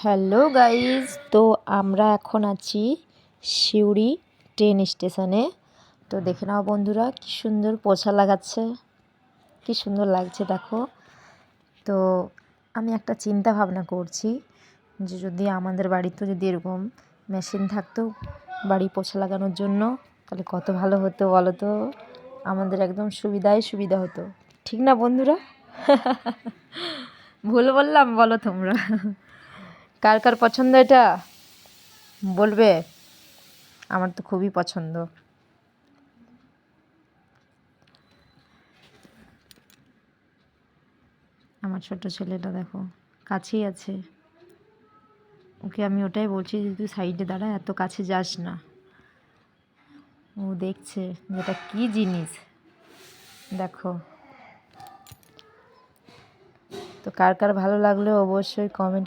Hello guys, তো আমরা এখন আছি সিউড়ি ট্রেন স্টেশনে। তো দেখে নাও বন্ধুরা, কি সুন্দর পোছা লাগাচ্ছে, কি সুন্দর লাগছে দেখো। তো আমি একটা চিন্তা ভাবনা করছি যে যদি আমাদের বাড়িতে যদি এরকম মেশিন থাকতো বাড়ি পোছা লাগানোর জন্য, তাহলে কত ভালো হতো বলো তো। আমাদের একদম সুবিধা হতো, ঠিক না বন্ধুরা? ভুল বললাম বলো তোমরা? কার কার পছন্দ এটা বলবে? আমার তো খুবই পছন্দ। আমার ছোট ছেলেটা দেখো কাছেই আছে, ওকে আমি ওটাই বলছি যে তুই সাইডে দাঁড়া, এত কাছে যাস না। ও দেখছে যেটা কি জিনিস দেখো। তো কার কার ভালো লাগলে অবশ্যই কমেন্ট